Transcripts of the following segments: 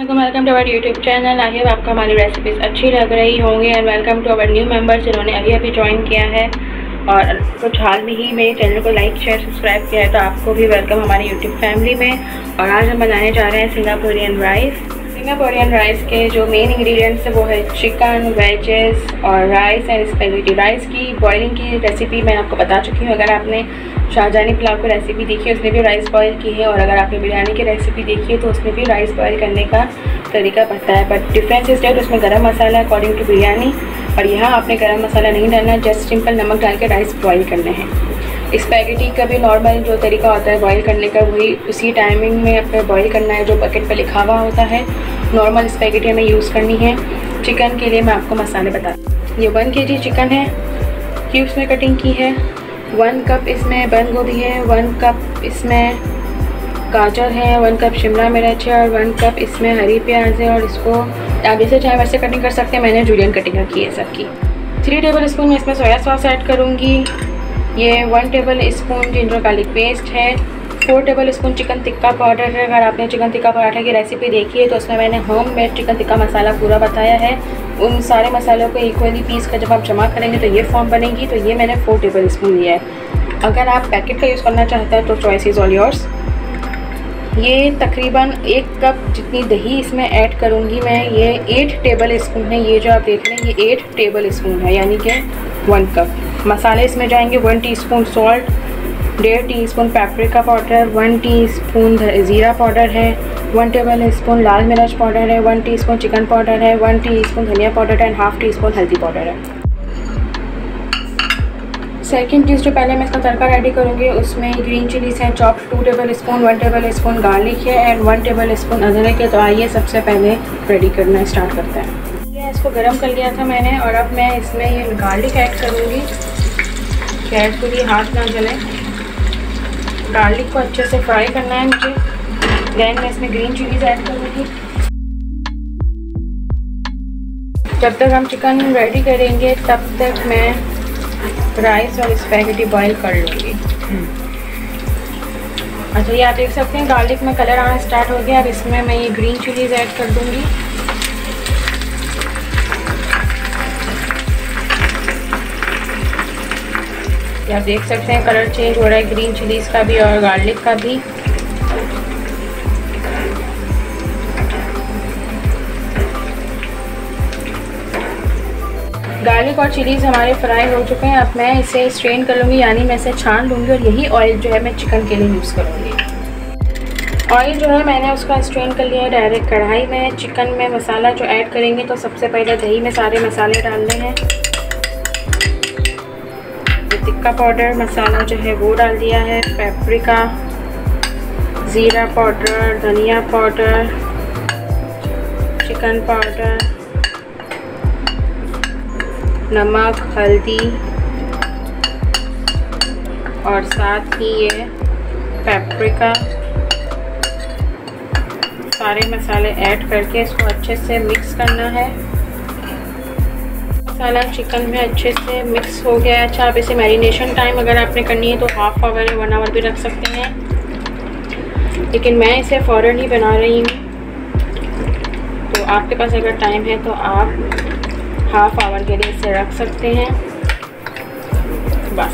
Welcome to our YouTube channel. I hope आपको हमारी recipes अच्छी लग रही होंगी and welcome to our new members जिन्होंने अभी ज्वाइन किया है और कुछ हाल में ही मेरे चैनल को लाइक शेयर सब्सक्राइब किया है, तो आपको भी वेलकम हमारी यूट्यूब फैमिली में। और आज हम बनाने जा रहे हैं सिंगापुरियन राइस। सिंगापुरियन राइस के जो मेन इंग्रेडिएंट्स है वो है चिकन, वेजेस और राइस एंड स्पेगेटी। राइस की बॉइलिंग की रेसिपी मैं आपको बता चुकी हूँ। अगर आपने शाहजहानी पुलाव की रेसिपी देखी है उसमें भी राइस बॉयल की है, और अगर आपने बिरयानी की रेसिपी देखी है तो उसमें भी राइस बॉयल करने का तरीका पता है। बट डिफरेंस इस डेट उसमें गरम मसाला अकॉर्डिंग टू बिरयानी, और यहाँ आपने गरम मसाला नहीं डालना, जस्ट सिंपल नमक डाल के राइस बॉयल करने हैं। स्पैगेटी का भी नॉर्मल जो तरीका होता है बॉईल करने का वही उसी टाइमिंग में अपने बॉईल करना है जो बकेट पे लिखा हुआ होता है। नॉर्मल स्पैगेटी हमें यूज़ करनी है। चिकन के लिए मैं आपको मसाले बता दूँ। ये 1 kg चिकन है, क्यूब्स में कटिंग की है। 1 कप इसमें बंद गोभी है, 1 कप इसमें गाजर है, 1 कप शिमला मिर्च है और 1 कप इसमें हरी प्याज है। और इसको आप जैसे चाहे वैसे कटिंग कर सकते हैं, मैंने जूलियन कटिंग की है सबकी। 3 टेबल स्पून में इसमें सोया सॉस ऐड करूँगी। ये 1 table spoon ginger garlic paste है। 4 table spoon chicken tikka powder है। अगर आपने चिकन टिक्का पराठा की रेसिपी देखी है तो उसमें मैंने होममेड चिकन टिक्का मसाला पूरा बताया है। उन सारे मसालों को इक्वली पीस कर जब आप जमा करेंगे तो ये फॉर्म बनेगी। तो ये मैंने 4 टेबल स्पून लिया है। अगर आप पैकेट का यूज़ करना चाहते हैं तो चॉइस इज़ ऑल योर्स। ये तकरीबन 1 कप जितनी दही इसमें ऐड करूँगी मैं। ये 8 टेबल स्पून है। ये जो आप देख रहे हैं ये 8 टेबल स्पून है, यानी कि 1 कप। मसाले इसमें जाएंगे 1 teaspoon salt, 1.5 teaspoon paprika powder, 1 teaspoon ज़ीरा पाउडर है, 1 टेबल स्पून लाल मिर्च पाउडर है, 1 टीस्पून चिकन पाउडर है, 1 टीस्पून धनिया पाउडर है एंड ½ टीस्पून हल्दी पाउडर है। सेकंड चीज़ जो पहले मैं इसका तड़का रेडी करूँगी उसमें ग्रीन चिलीज़ हैं chopped 2 table spoon, 1 table spoon garlic है एंड 1 टेबल स्पून अदरक है। तो आइए सबसे पहले रेडी करना स्टार्ट करते हैं। ये इसको गर्म कर लिया था मैंने, और अब मैं इसमें ये गार्लिक ऐड करूँगी। गैस को भी हाथ ना जले, गार्लिक को अच्छे से फ्राई करना है मुझे। देन मैं इसमें ग्रीन चिलीज़ ऐड करूँगी। जब तक हम चिकन रेडी करेंगे तब तक मैं राइस और स्पैगेटी बॉईल कर लूँगी। अच्छा, ये आप देख सकते हैं गार्लिक में कलर आना स्टार्ट हो गया। अब इसमें मैं ये ग्रीन चिलीज़ ऐड कर दूँगी। आप देख सकते हैं कलर चेंज हो रहा है ग्रीन चिलीज़ का भी और गार्लिक का भी। गार्लिक और चिलीज़ हमारे फ्राई हो चुके हैं। अब मैं इसे स्ट्रेन कर लूँगी, यानी मैं इसे छान लूँगी, और यही ऑयल जो है मैं चिकन के लिए यूज़ करूँगी। ऑयल जो है मैंने उसका स्ट्रेन कर लिया है डायरेक्ट कढ़ाई में। चिकन में मसाला जो ऐड करेंगे तो सबसे पहले दही में सारे मसाले डालने हैं। टिक्का पाउडर मसाला जो है वो डाल दिया है, पेपरिका, ज़ीरा पाउडर, धनिया पाउडर, चिकन पाउडर, नमक, हल्दी और साथ ही ये पेपरिका, सारे मसाले ऐड करके इसको अच्छे से मिक्स करना है। मसाला चिकन में अच्छे से मिक्स हो गया है। अच्छा, आप इसे मैरिनेशन टाइम अगर आपने करनी है तो ½ आवर या 1 आवर भी रख सकते हैं, लेकिन मैं इसे फ़ौरन ही बना रही हूँ। तो आपके पास अगर टाइम है तो आप ½ आवर के लिए इसे रख सकते हैं। बस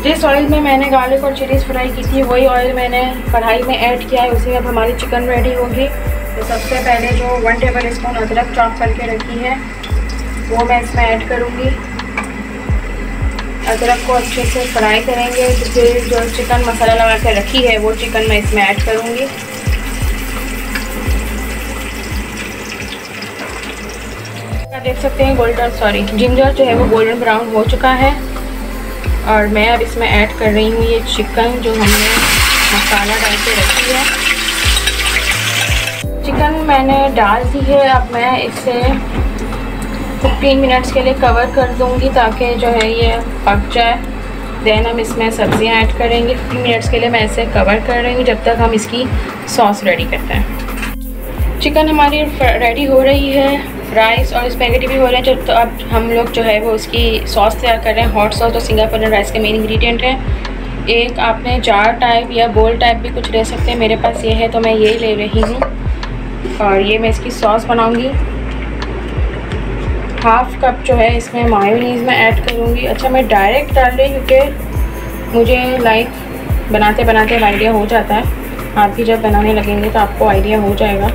जिस ऑयल में मैंने गार्लिक और चिलीज़ फ्राई की थी वही ऑयल मैंने कढ़ाई में ऐड किया है, उसी में अब हमारी चिकन रेडी होगी। तो सबसे पहले जो 1 टेबल स्पून अदरक चॉप करके रखी है वो मैं इसमें ऐड करूँगी। अदरक को अच्छे से फ्राई करेंगे। फिर जो चिकन मसाला लगा के रखी है वो चिकन मैं इसमें ऐड करूँगी। आप देख सकते हैं जिंजर जो है वो गोल्डन ब्राउन हो चुका है, और मैं अब इसमें ऐड कर रही हूँ ये चिकन जो हमने मसाला डाल के रखी है। चिकन मैंने डाल दी है। अब मैं इसे 15 मिनट्स के लिए कवर कर दूंगी ताकि जो है ये पक जाए। देन हम इसमें सब्जियां ऐड करेंगे। 15 मिनट्स के लिए मैं इसे कवर कर रही हूँ जब तक हम इसकी सॉस रेडी करते हैं। चिकन हमारी रेडी हो रही है, राइस और स्पैगेटी भी हो रहे हैं। तो अब हम लोग जो है वो उसकी सॉस तैयार कर रहे हैं। हॉट सॉस तो सिंगापुरियन राइस के मेन इंग्रेडिएंट है। एक आपने जार टाइप या बोल टाइप भी कुछ ले सकते हैं, मेरे पास ये है तो मैं ये ले रही हूँ। और ये मैं इसकी सॉस बनाऊंगी। हाफ कप जो है इसमें मायोनीज़ में ऐड करूंगी। अच्छा, मैं डायरेक्ट डाल रही क्योंकि मुझे बनाते बनाते आइडिया हो जाता है। आप भी जब बनाने लगेंगे तो आपको आइडिया हो जाएगा।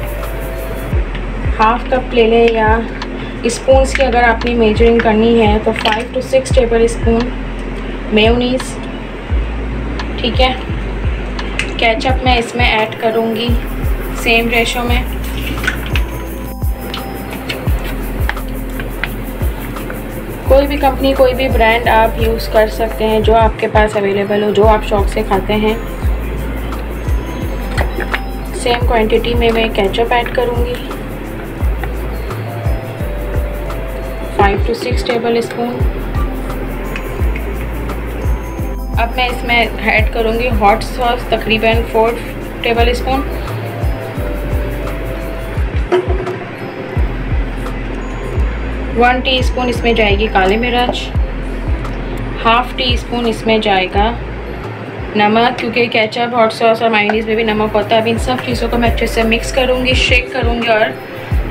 हाफ कप ले लें, या स्पून्स की अगर आपने मेजरिंग करनी है तो 5 to 6 टेबल स्पून मेयोनीज़, ठीक है। केचप मैं इसमें ऐड करूँगी सेम रेशो में। कोई भी कंपनी, कोई भी ब्रांड आप यूज़ कर सकते हैं, जो आपके पास अवेलेबल हो, जो आप शौक़ से खाते हैं। सेम क्वांटिटी में मैं केचप ऐड करूँगी, 5 to 6 टेबल स्पून। अब मैं इसमें ऐड करूँगी हॉट सॉस, तकरीबन 4 टेबल स्पून। वन टीस्पून इसमें जाएगी काली मिर्च, हाफ़ टी स्पून इसमें जाएगा नमक, क्योंकि केचप, हॉट सॉस और मायोनीज़ में भी नमक होता है। अब इन सब चीज़ों को मैं अच्छे से मिक्स करूँगी, शेक करूँगी। और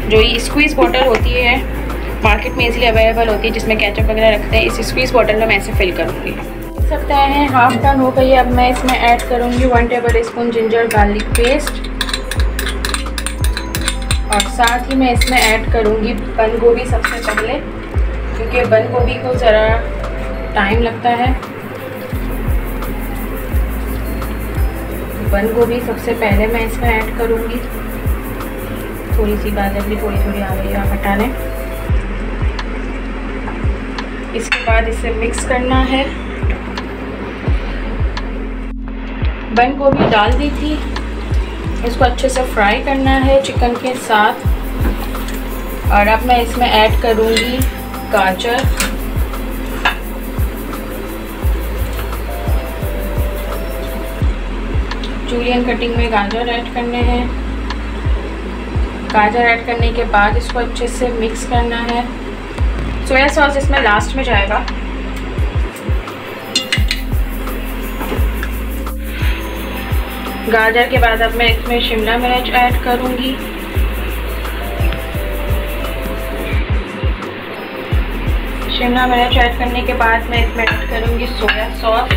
जो ये स्क्वीज़ बॉटल होती है, मार्केट में इजीली अवेलेबल होती है, जिसमें केचप वगैरह रखते हैं, इस स्क्वीज़ बॉटल में मैं ऐसे फिल करूँगी। देख सकते हैं हाफ टन हो गई है। अब मैं इसमें ऐड करूँगी 1 table spoon ginger garlic paste, और साथ ही मैं इसमें ऐड करूँगी बंद गोभी सबसे पहले, क्योंकि बंद गोभी को ज़रा टाइम लगता है। बंद गोभी सबसे पहले मैं इसमें ऐड करूँगी। थोड़ी सी गाजर भी थोड़ी आ गई है, आप हटा लें। इसके बाद इसे मिक्स करना है। बंद गोभी डाल दी थी, इसको अच्छे से फ्राई करना है चिकन के साथ। और अब मैं इसमें ऐड करूँगी गाजर, जूलियन कटिंग में गाजर ऐड करने हैं। गाजर ऐड करने के बाद इसको अच्छे से मिक्स करना है। सोया सॉस इसमें लास्ट में जाएगा। गाजर के बाद अब मैं इसमें शिमला मिर्च ऐड करूँगी। शिमला मिर्च ऐड करने के बाद मैं इसमें ऐड करूँगी सोया सॉस।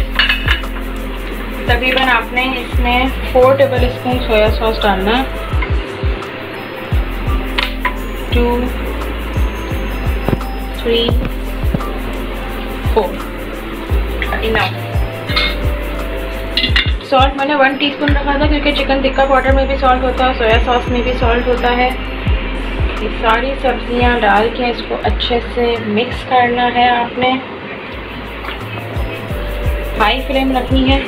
तकरीबन आपने इसमें 4 टेबल स्पून सोया सॉस डालना है। 2, 3, 4 इनफ। सॉल्ट मैंने 1 टीस्पून रखा था, क्योंकि चिकन टिक्का पाउडर में भी सॉल्ट होता है, सोया सॉस में भी सॉल्ट होता है। ये सारी सब्जियां डाल के इसको अच्छे से मिक्स करना है। आपने हाई फ्लेम रखनी है।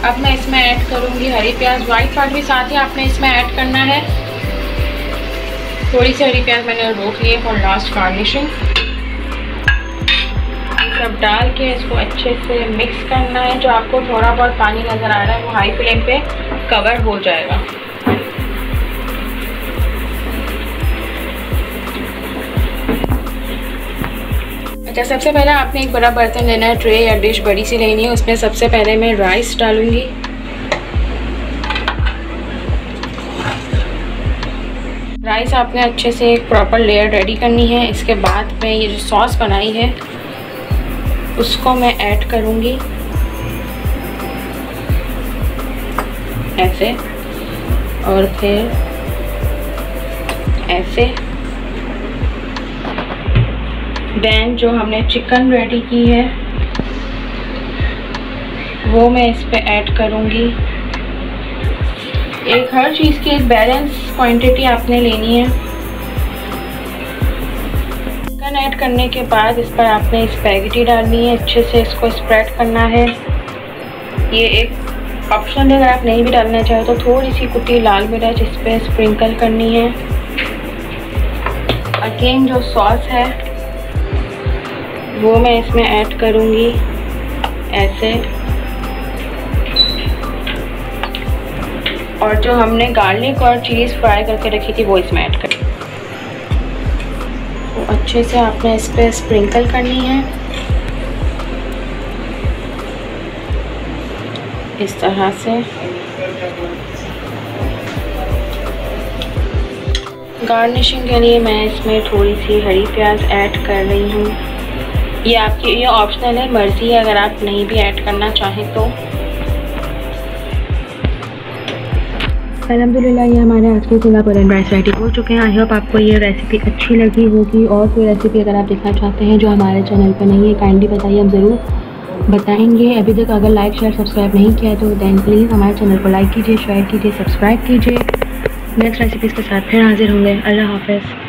अब मैं इसमें ऐड करूँगी हरी प्याज, वाइट पार्ट भी साथ ही आपने इसमें ऐड करना है। थोड़ी सी हरी प्याज मैंने रोक ली है फॉर लास्ट गार्निशिंग। सब डाल के इसको अच्छे से मिक्स करना है। जो आपको थोड़ा बहुत पानी नज़र आ रहा है वो हाई फ्लेम पे कवर हो जाएगा। अच्छा, सबसे पहले आपने एक बड़ा बर्तन लेना है, ट्रे या डिश बड़ी सी लेनी है। उसमें सबसे पहले मैं राइस डालूंगी। राइस आपने अच्छे से एक प्रॉपर लेयर रेडी करनी है। इसके बाद मैं ये जो सॉस बनाई है उसको मैं ऐड करूँगी ऐसे, और फिर ऐसे। देन जो हमने चिकन रेडी की है वो मैं इस पे ऐड करूँगी। एक हर चीज़ की एक बैलेंस क्वांटिटी आपने लेनी है। चिकन ऐड करने के बाद इस पर आपने स्पैगेटी डालनी है, अच्छे से इसको स्प्रेड करना है। ये एक ऑप्शन है, अगर आप नहीं भी डालना चाहो तो थोड़ी सी कुटी लाल मिर्च इस पर स्प्रिंकल करनी है। अगेन जो सॉस है वो मैं इसमें ऐड करूँगी ऐसे, और जो हमने गार्लिक और चीज़ फ्राई करके रखी थी वो इसमें ऐड कर। तो अच्छे से आपने इस पर स्प्रिंकल करनी है। इस तरह से। गार्निशिंग के लिए मैं इसमें थोड़ी सी हरी प्याज ऐड कर रही हूँ। ये आपकी ये ऑप्शनल है, मर्ज़ी है, अगर आप नहीं भी ऐड करना चाहें तो। अल्हम्दुलिल्लाह ये हमारे आज के सिंगापुरियन राइस रेडी हो चुके हैं। आई होप आपको ये रेसिपी अच्छी लगी होगी। और कोई रेसिपी अगर आप देखना चाहते हैं जो हमारे चैनल पर नहीं है, काइंडली बताइए, हम ज़रूर बताएंगे। अभी तक अगर लाइक शेयर सब्सक्राइब नहीं किया तो दैन प्लीज़ हमारे चैनल को लाइक कीजिए, शेयर कीजिए, सब्सक्राइब कीजिए। नेक्स्ट रेसिपीज़ के साथ फिर हाजिर होंगे। अल्लाह हाफ़िज़।